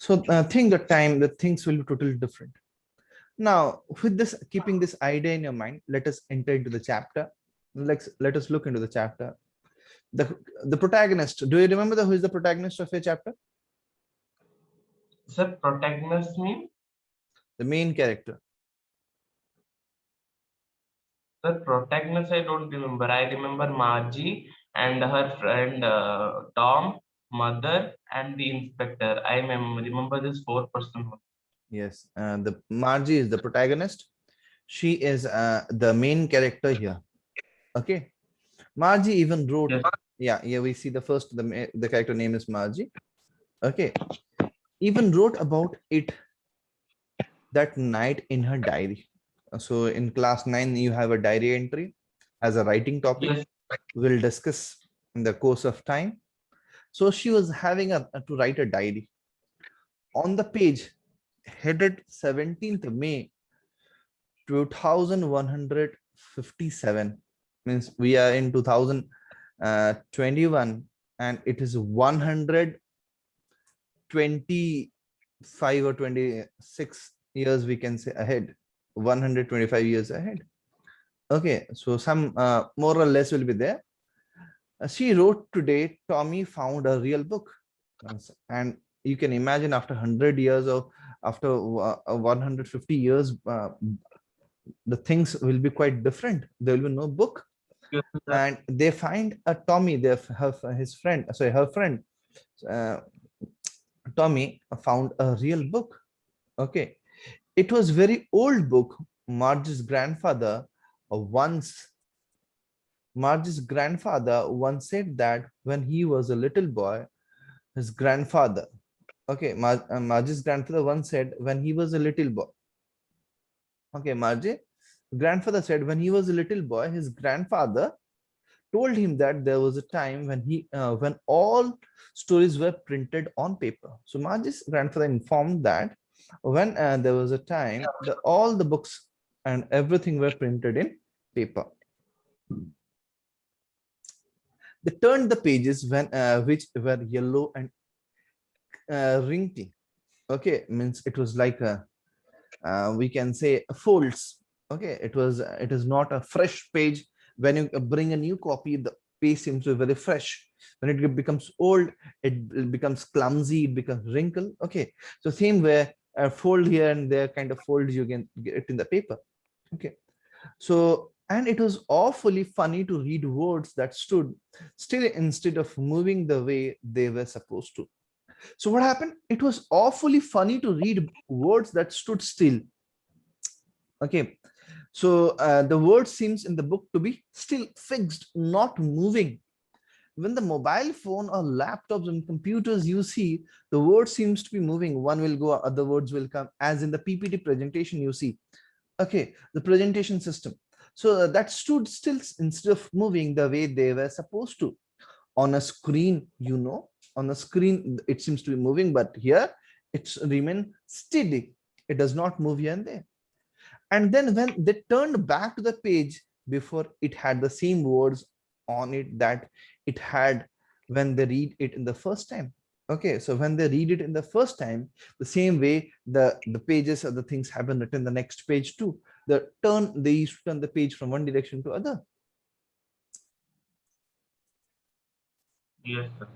So think the time, the things will be totally different. Now, with this, keeping this idea in your mind, let us enter into the chapter. Let us look into the chapter. The protagonist. Do you remember who is the protagonist of your chapter? Sir, protagonist mean? The main character. The protagonist I don't remember. I remember Margie and her friend Tom, mother, and the inspector. I remember this four-person. Yes, the Margie is the protagonist. She is the main character here. Okay, Margie even wrote. Yes, Yeah. We see the character name is Margie. Okay, even wrote about it that night in her diary. So in class 9, you have a diary entry as a writing topic. yes, We'll discuss in the course of time. So she was having to write a diary. On the page headed 17th May 2157, means we are in 2021, and it is 125 or 26 years, we can say, ahead. 125 years ahead. Okay, so some more or less will be there. She wrote, today Tommy found a real book. And you can imagine, after 100 years or after 150 years, the things will be quite different. There will be no book. yes, sir. And they find a Tommy, his friend, sorry, her friend, uh, Tommy found a real book. Okay, it was very old book. Marge's grandfather once Marge's grandfather once said that when he was a little boy, his grandfather, okay, Marge's grandfather once said when he was a little boy, okay, Marge, grandfather said when he was a little boy, his grandfather told him that there was a time when all stories were printed on paper. So Marge's grandfather informed that when there was a time that all the books and everything were printed in paper. They turned the pages which were yellow and wrinkly. Okay, means it was like a we can say folds. Okay, it is not a fresh page. When you bring a new copy, the page seems to be very fresh. When it becomes old, it becomes clumsy, it becomes wrinkled. Okay, so same way, a fold here and there kind of folds you can get in the paper. Okay, so, and it was awfully funny to read words that stood still instead of moving the way they were supposed to. So what happened? It was awfully funny to read words that stood still. Okay, so the word seems in the book to be still fixed, not moving. When the mobile phone or laptops and computers you see, the word seems to be moving. One will go, other words will come, as in the PPT presentation you see. Okay, the presentation system. So that stood still instead of moving the way they were supposed to. On a screen, on a screen it seems to be moving, but here it's remain steady. It does not move here and there. And then when they turned back to the page, before it had the same words on it that it had when they read it in the first time. Okay, so when they read it in the first time, the same way the pages or the things have been written the next page too. They used to turn the page from one direction to other. Yes, sir.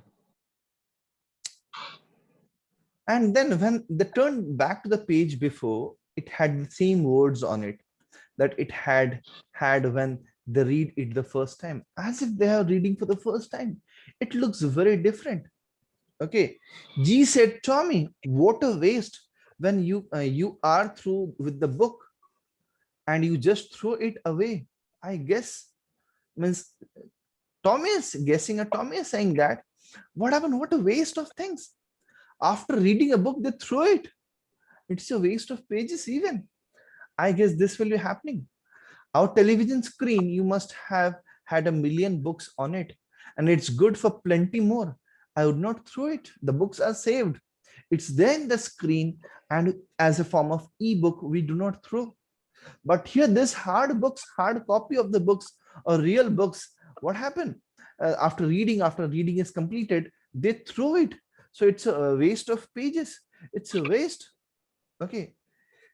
And then when they turned back to the page before, it had the same words on it that it had when they read it the first time, as if they are reading for the first time. It looks very different. Okay, G said, Tommy, what a waste when you are through with the book and you just throw it away. I guess, means Tommy is guessing, or Tommy is saying that what happened? What a waste of things. After reading a book, they throw it. It's a waste of pages even. I guess this will be happening. Our television screen, you must have had a million books on it, and it's good for plenty more. I would not throw it. The books are saved. It's there in the screen, and as a form of ebook, we do not throw. But here, this hard copy of the books or real books, what happened? After reading is completed, they throw it. So it's a waste of pages. It's a waste. Okay.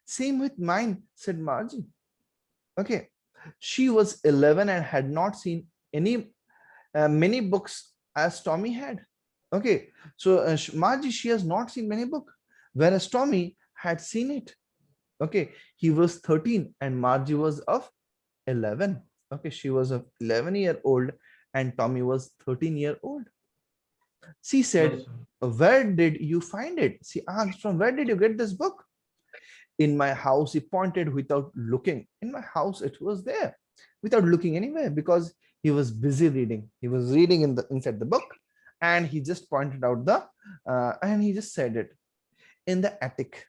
Same with mine, said Margie. Okay. She was 11 and had not seen any many books as Tommy had. Okay. So Margie, she has not seen many books, whereas Tommy had seen it. Okay. He was 13 and Margie was of 11. Okay. She was a 11-year-old and Tommy was 13-year-old. She said, Yes, sir. where did you find it? She asked, from where did you get this book? In my house. He pointed without looking. In my house, it was there without looking anywhere because he was busy reading. He was reading in the inside the book, and he just pointed out the and he just said it in the attic.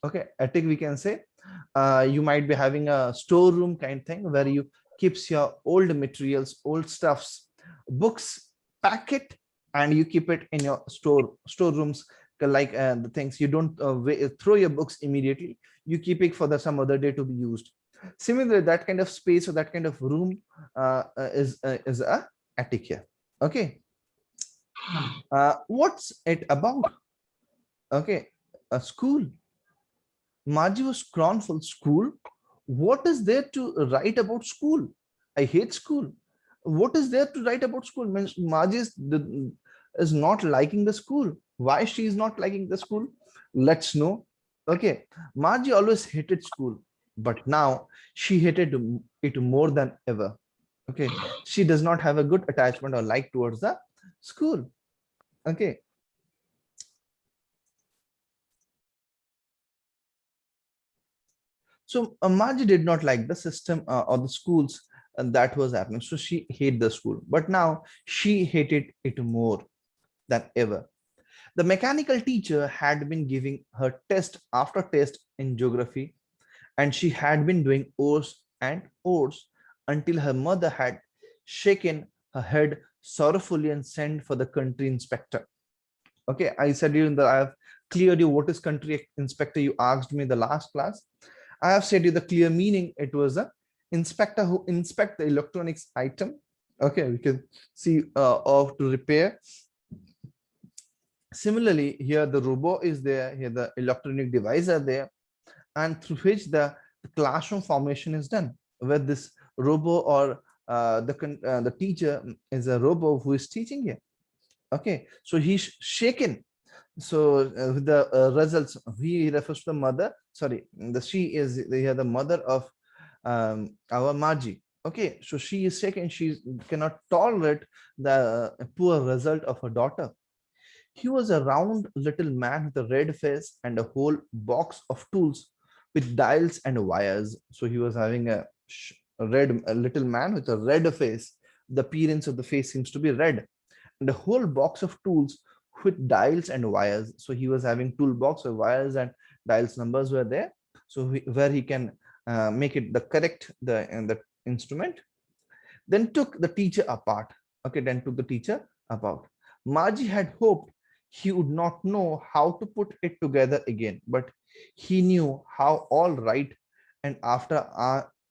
Okay, attic we can say. You might be having a storeroom kind thing where you keeps your old materials, old stuffs, books, pack it, and you keep it in your storerooms, like the things you don't throw your books immediately. You keep it for the some other day to be used. Similarly, that kind of space or that kind of room is a attic here. Okay, what's it about? Okay, a school. Margie was scornful. School? What is there to write about school? I hate school. What is there to write about school? Means Margie is not liking the school. Why she is not liking the school? Let's know. Okay. Margie always hated school, but now she hated it more than ever. Okay. She does not have a good attachment or like towards the school. Okay. So Margie did not like the system or the schools that was happening. So she hated the school, but now she hated it more than ever. The mechanical teacher had been giving her test after test in geography, and she had been doing O's and O's until her mother had shaken her head sorrowfully and sent for the country inspector. Okay, I said you in the I have cleared you what is country inspector. You asked me the last class. I have said you the clear meaning. It was a inspector who inspect the electronics item. Okay, we can see of to repair. Similarly, here the robot is there. Here the electronic device are there, and through which the classroom formation is done. Where this robot or the teacher is a robot who is teaching here. Okay, so he's shaken. So with the results, he refers to the mother. Sorry, the she is here the mother of our Margie. Okay, so she is sick and she cannot tolerate the poor result of her daughter. He was a round little man with a red face and a whole box of tools with dials and wires. So he was having a little man with a red face. The appearance of the face seems to be red, and a whole box of tools with dials and wires. So he was having toolbox with wires and dials numbers were there. So where he can make it the correct the instrument. Then took the teacher apart. Okay, then took the teacher apart. Margie had hoped he would not know how to put it together again, but he knew how all right. And after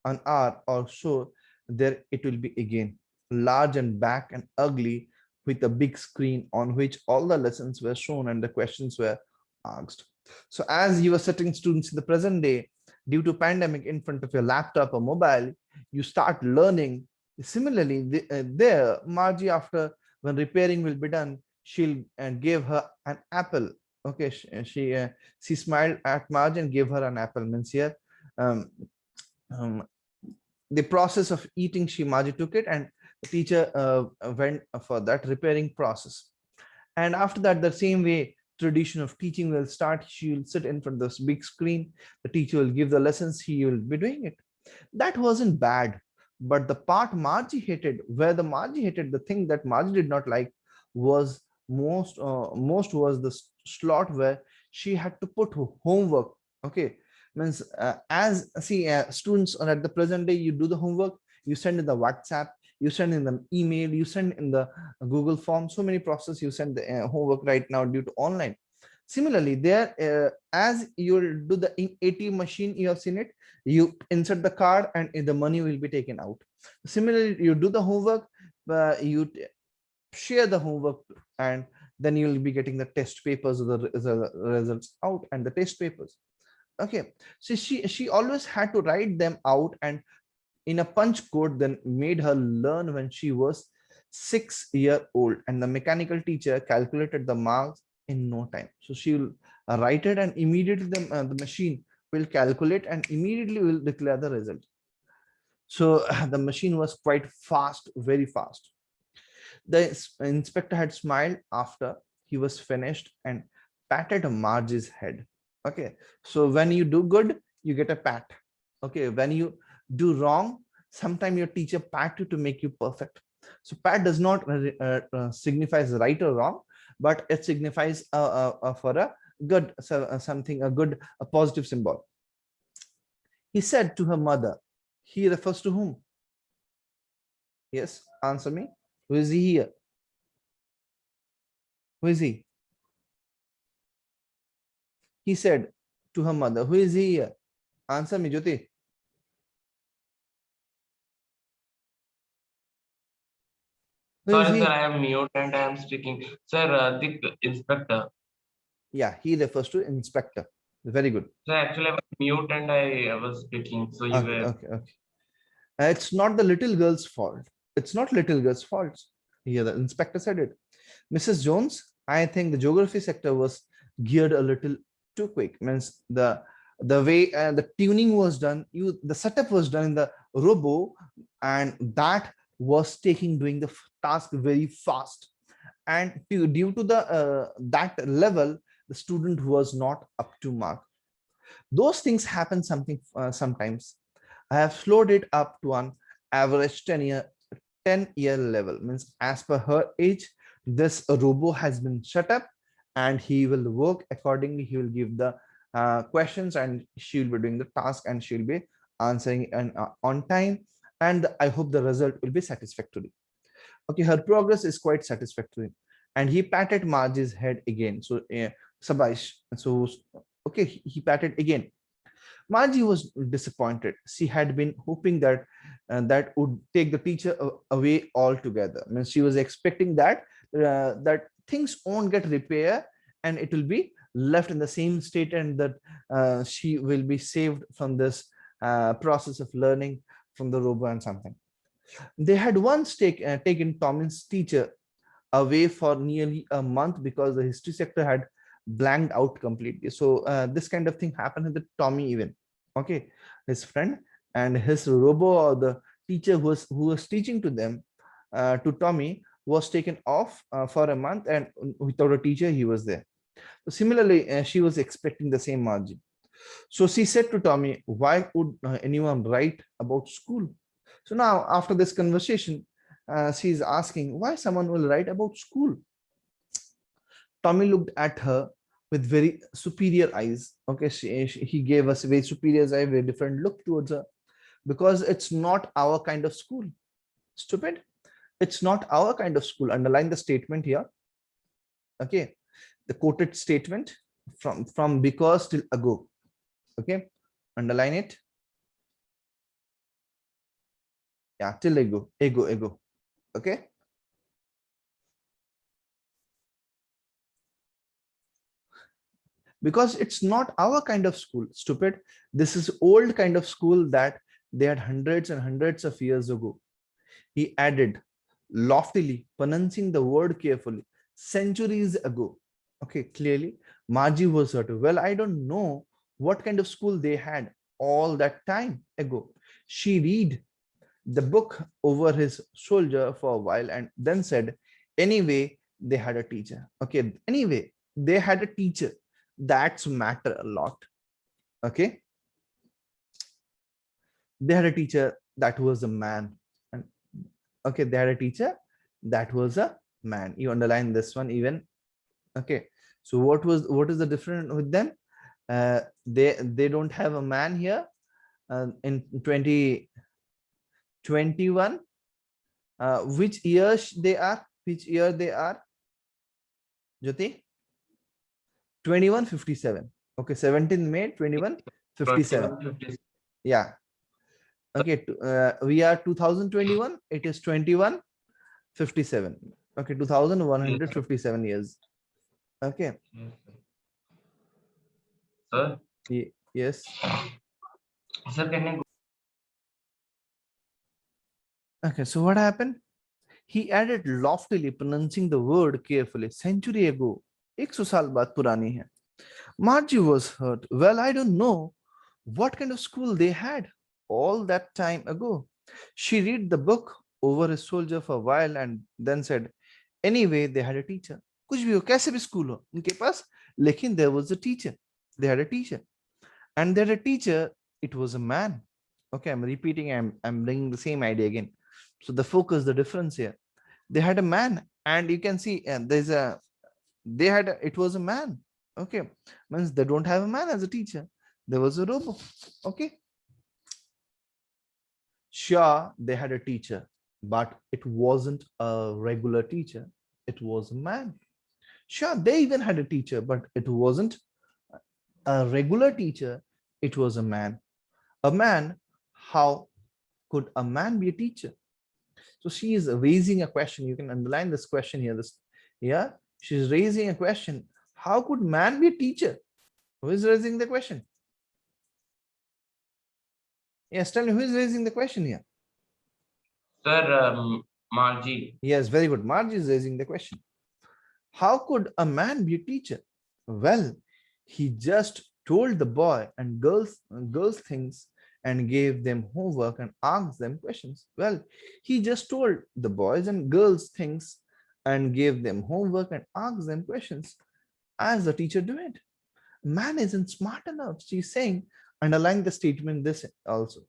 an hour or so, there it will be again, large and back and ugly, with a big screen on which all the lessons were shown and the questions were asked. So as you were sitting students in the present day, due to pandemic in front of your laptop or mobile, you start learning. Similarly, there, Margie, after when repairing will be done, she'll give her an apple. Okay, she smiled at Margie and gave her an apple. Means here, um, um, the process of eating, Margie took it, and the teacher went for that repairing process. And after that, the same way tradition of teaching will start. She will sit in front of this big screen. The teacher will give the lessons. He will be doing it. That wasn't bad. But the part Margie hated, where the Margie hated, the thing that Margie did not like was most was the slot where she had to put homework. Okay, means as see students are at the present day, you do the homework, you send in the WhatsApp, you send in the email, you send in the Google form, so many processes you send the homework right now due to online. Similarly, there as you'll do the ATM machine, you have seen it, you insert the card and the money will be taken out. Similarly, you do the homework, you share the homework and then you'll be getting the test papers or the results out and the test papers. Okay, so she always had to write them out and in a punch code, then made her learn when she was 6 years old, and the mechanical teacher calculated the marks in no time. So she will write it and immediately the machine will calculate and immediately will declare the result. So the machine was quite fast, very fast. The inspector had smiled after he was finished and patted Marge's head. Okay, so when you do good, you get a pat. Okay, when you do wrong, sometimes your teacher pat you to make you perfect. So pat does not signifies right or wrong, but it signifies for a good something, a good, a positive symbol. He said to her mother. He refers to whom? Yes, answer me. Who is he here? Who is he? He said to her mother. Who is he here? Answer me, Jyoti. Who is Sorry, he? sir, I am mute and I am speaking. Sir, the inspector. Yeah, he refers to inspector. Very good. Sir, actually, I was mute and I was speaking. So you Okay, were. okay, okay. It's not the little girl's fault. It's not little girl's fault. Here, the inspector said it. Mrs. Jones, I think the geography sector was geared a little too quick. Means the way the tuning was done, the setup was done in the robo, and that was doing the task very fast. And due to the that level, the student was not up to mark. Those things happen sometimes. I have slowed it up to an average 10-year level. Means as per her age, this robo has been set up and he will work accordingly. He will give the questions and she will be doing the task and she will be answering and on time. And I hope the result will be satisfactory. Okay, her progress is quite satisfactory. And he patted Marge's head again. So, Sabash. So, okay, he patted again. Margie was disappointed. She had been hoping that that would take the teacher away altogether. I mean, she was expecting that that things won't get repaired and it will be left in the same state, and that she will be saved from this process of learning from the robot and something. They had once taken Tommy's teacher away for nearly a month because the history sector had blanked out completely. So this kind of thing happened with Tommy even. Okay, his friend and his robo, or the teacher who was teaching to them, to Tommy, was taken off for a month, and without a teacher he was there. So similarly, she was expecting the same margin. So she said to Tommy, why would anyone write about school? So now after this conversation, she's asking why someone will write about school. Tommy looked at her with very superior eyes. Okay, he gave us a very superior eye, very different look towards her, because it's not our kind of school. Stupid. It's not our kind of school. Underline the statement here. Okay, the quoted statement from because till ago. Okay, underline it. Yeah, till ego. Okay. Because it's not our kind of school. Stupid. This is old kind of school that they had hundreds and hundreds of years ago. He added loftily, pronouncing the word carefully, centuries ago. Okay, clearly Margie was hurt. Well, I don't know what kind of school they had all that time ago. She read the book over his shoulder for a while and then said, anyway, they had a teacher. Okay, anyway, they had a teacher. That's matter a lot. Okay, they had a teacher that was a man. And okay, they had a teacher that was a man. You underline this one even. Okay, so what is the difference with them? They don't have a man here in 2021. Which years they are? Which year they are? Jyoti? 2157. Okay, 17 May 2157. 2157. Yeah. Okay, we are 2021. It is 2157. Okay, 2157 years. Okay. Yes, sir. Yes. Sir, can you Okay. So what happened? He added loftily, pronouncing the word carefully. Century ago. 100 साल बाद पुरानी है. Margie was hurt. Well, I don't know what kind of school they had all that time ago. She read the book over a soldier for a while and then said, anyway, they had a teacher. कुछ भी हो, कैसे भी school हो, उनके पास, लेकिन there was a teacher. They had a teacher. And they had a teacher, it was a man. Okay, I'm repeating, I'm bringing the same idea again. So the focus, the difference here. They had a man, and you can see there's a, they had, it was a man. Okay, means they don't have a man as a teacher. There was a robot. Okay, sure, they had a teacher, but it wasn't a regular teacher. It was a man. Sure, they even had a teacher, but it wasn't a regular teacher. It was a man. A man, how could a man be a teacher? So she is raising a question. You can underline this question here. This, yeah, she's raising a question. How could man be a teacher? Who is raising the question? Yes, tell me, who is raising the question here? sir, Margie? Yes, very good. Margie is raising the question. How could a man be a teacher? Well, he just told the boy and girls things and gave them homework and asked them questions. Well, he just told the boys and girls things and gave them homework and asked them questions as the teacher do it. Man isn't smart enough. She's saying, underline the statement this also.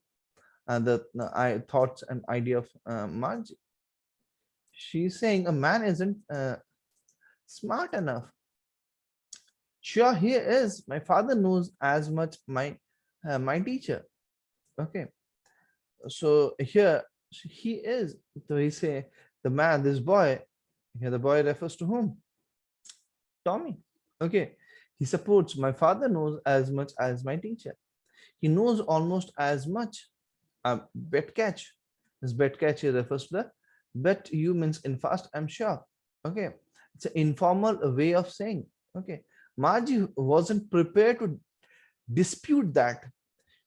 And the thoughts and idea of Margie. She's saying a man isn't smart enough. Sure, he is. My father knows as much my teacher. Okay, so here he is. So he say the man, this boy. Here the boy refers to whom? Tommy. Okay, he supports my father knows as much as my teacher. He knows almost as much. Bet catch. This bet catch here refers to the bet you means in fast. I'm sure. Okay, it's an informal way of saying. Okay, Margie wasn't prepared to dispute that.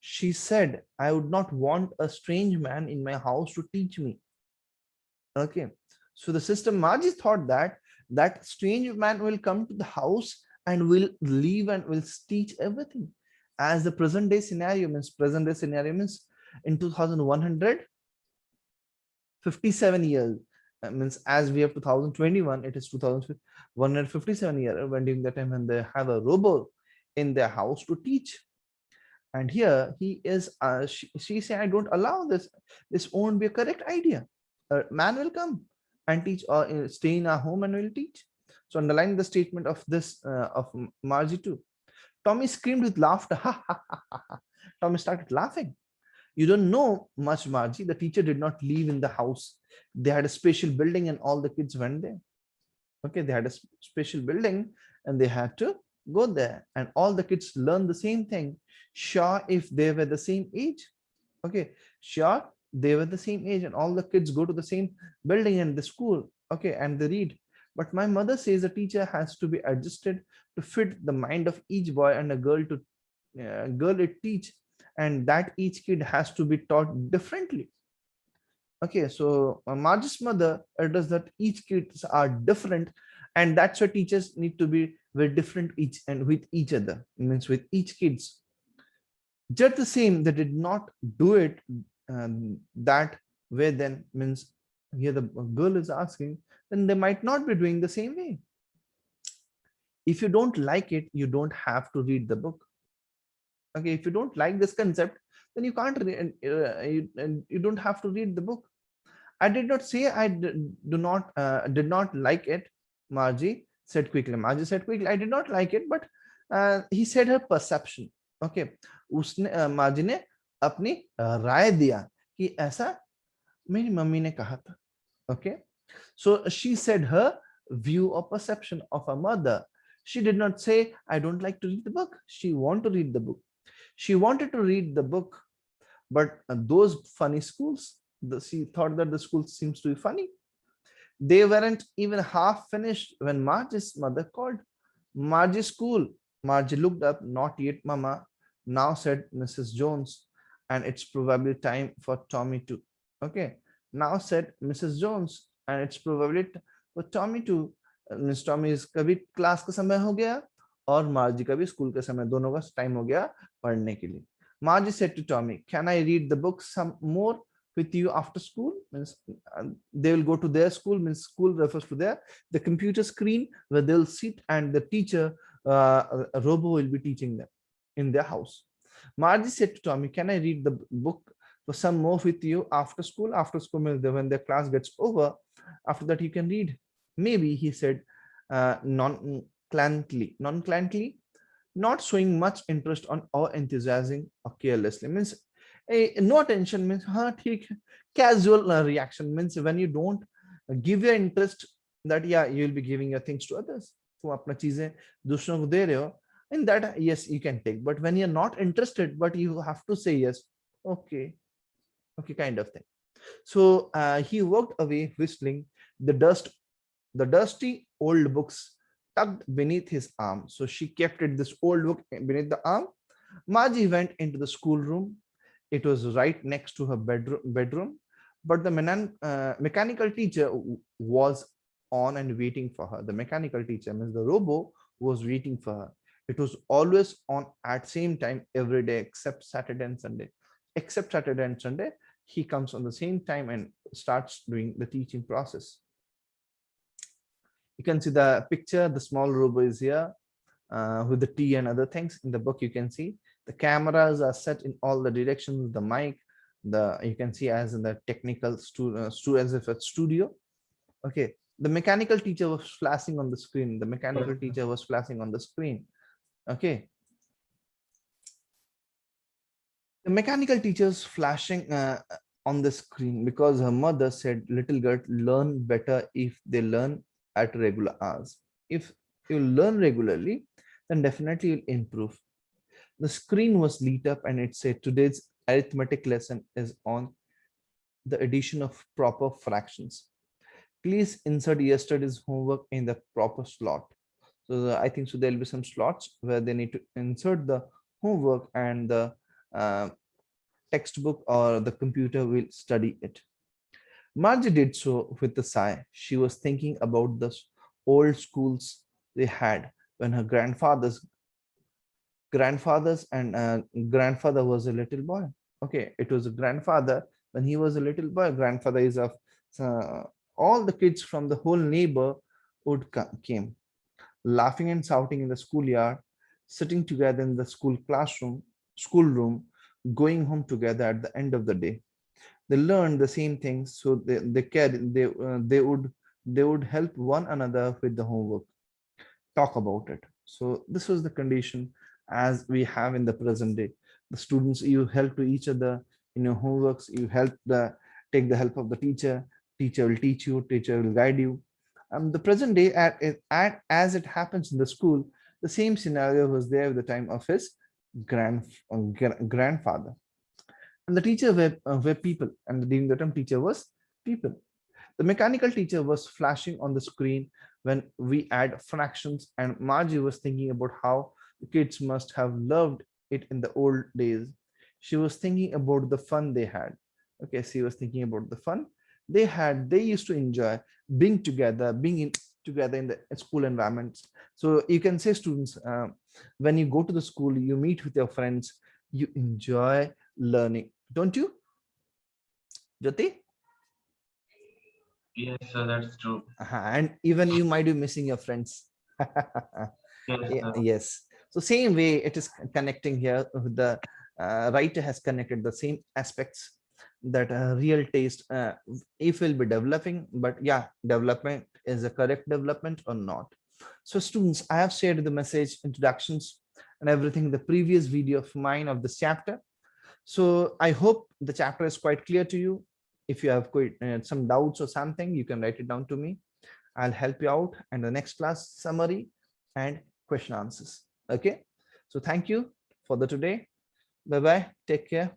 She said, I would not want a strange man in my house to teach me. Okay, so the system, Margie thought that that strange man will come to the house and will leave and will teach everything. As the present day scenario means in 2157 years, means as we have 2021, it is 2157 years when during the time when they have a robot in their house to teach. And here he is, she say, I don't allow this. This won't be a correct idea. A man will come and teach or stay in our home and will teach. So underline the statement of this of Margie too. Tommy screamed with laughter. Ha, ha, ha, ha, ha. Tommy started laughing. You don't know much, Margie. The teacher did not live in the house. They had a special building and all the kids went there. Okay, they had a special building and they had to go there and all the kids learn the same thing. Sure, if they were the same age. Okay, sure, they were the same age and all the kids go to the same building and the school. Okay, and they read. But my mother says a teacher has to be adjusted to fit the mind of each boy and a girl to girl it teach, and that each kid has to be taught differently. Okay, so Marge's mother does that each kids are different, and that's why teachers need to be very different each and with each other. It means with each kids. Just the same, they did not do it that way. Then means here the girl is asking, then they might not be doing the same way. If you don't like it, you don't have to read the book. Okay, if you don't like this concept, then you can't read. You don't have to read the book. I did not say did not like it. Margie said quickly. Margie said quickly, I did not like it, but he said her perception. Okay, उसने मार्जी ने अपनी राय दिया कि ऐसा मेरी mummy ने कहा था. Okay, so she said her view or perception of her mother. She did not say, I don't like to read the book. She wanted to read the book. She wanted to read the book, but those funny schools, she thought that the school seems to be funny. They weren't even half finished when Marge's mother called. Margie school. Margie looked up. Not yet, Mama. Now said Mrs. Jones, and it's probably time for Tommy to. Okay. Now said Mrs. Jones, and it's probably for Tommy to. Miss Tommy कभी class का समय हो गया और मार्जी का भी school का समय, दोनों का टाइम हो गया पढ़ने के लिए. Margie said to Tommy, "Can I read the book some more with you after school?" Means they will go to their school. Means school refers to their the computer screen where they'll sit and the teacher Robo will be teaching them in their house. Margie said to Tommy, "Can I read the book for some more with you after school?" After school means when their class gets over. After that, you can read. Maybe he said nonchalantly, not showing much interest on or enthusiasm or carelessly. Means no attention means ठीक है. Casual reaction means when you don't give your interest, that yeah, you will be giving your things to others. तुम अपना चीजें दूसरों को दे रहे हो, in that yes you can take, but when you're not interested but you have to say yes, okay, okay, kind of thing. So he walked away whistling, the dusty old books tucked beneath his arm. So she kept it, this old book beneath the arm. Margie went into the schoolroom. It was right next to her bedroom, but the mechanical teacher was on and waiting for her. The mechanical teacher means the robo was waiting for her. It was always on at same time every day except Saturday and Sunday. Except Saturday and Sunday, he comes on the same time and starts doing the teaching process. You can see the picture, the small robo is here with the T and other things. In the book, you can see the cameras are set in all the directions, the mic, you can see as in the technical as if it's studio. Okay, the mechanical teacher was flashing on the screen. The mechanical teacher was flashing on the screen. Okay. The mechanical teacher's flashing on the screen because her mother said, "Little girl, learn better if they learn at regular hours. If you learn regularly, then definitely you'll improve." The screen was lit up and it said, "Today's arithmetic lesson is on the addition of proper fractions. Please insert yesterday's homework in the proper slot." So I think so there'll be some slots where they need to insert the homework and the textbook or the computer will study it. Margie did so with a sigh. She was thinking about the old schools they had when her grandfathers and grandfather was a little boy. Okay, it was a grandfather when he was a little boy. Grandfather is of all the kids from the whole neighborhood came, laughing and shouting in the schoolyard, sitting together in the schoolroom, going home together at the end of the day. They learned the same things, so they would help one another with the homework, talk about it. So this was the condition as we have in the present day. The students, you help to each other in your homeworks, you help take the help of the teacher. Teacher will teach you, teacher will guide you. The present day, as it happens in the school, the same scenario was there at the time of his grandfather. And the teacher were people, and during the term teacher was people. The mechanical teacher was flashing on the screen when we add fractions, and Margie was thinking about how the kids must have loved it in the old days. She was thinking about the fun they had. Okay, she was thinking about the fun they had. They used to enjoy being together, together in the school environments. So you can say, students, when you go to the school, you meet with your friends, you enjoy learning, don't you, Jyoti? Yes, sir, that's true. And even you might be missing your friends. Yes, sir. Yes. So same way it is connecting here. The writer has connected the same aspects that real taste if will be developing, but yeah, development is a correct development or not. So students, I have shared the message, introductions and everything in the previous video of mine of this chapter. So I hope the chapter is quite clear to you. If you have some doubts or something, you can write it down to me. I'll help you out in the next class summary and question answers. Okay. So thank you for the today. Bye bye. Take care.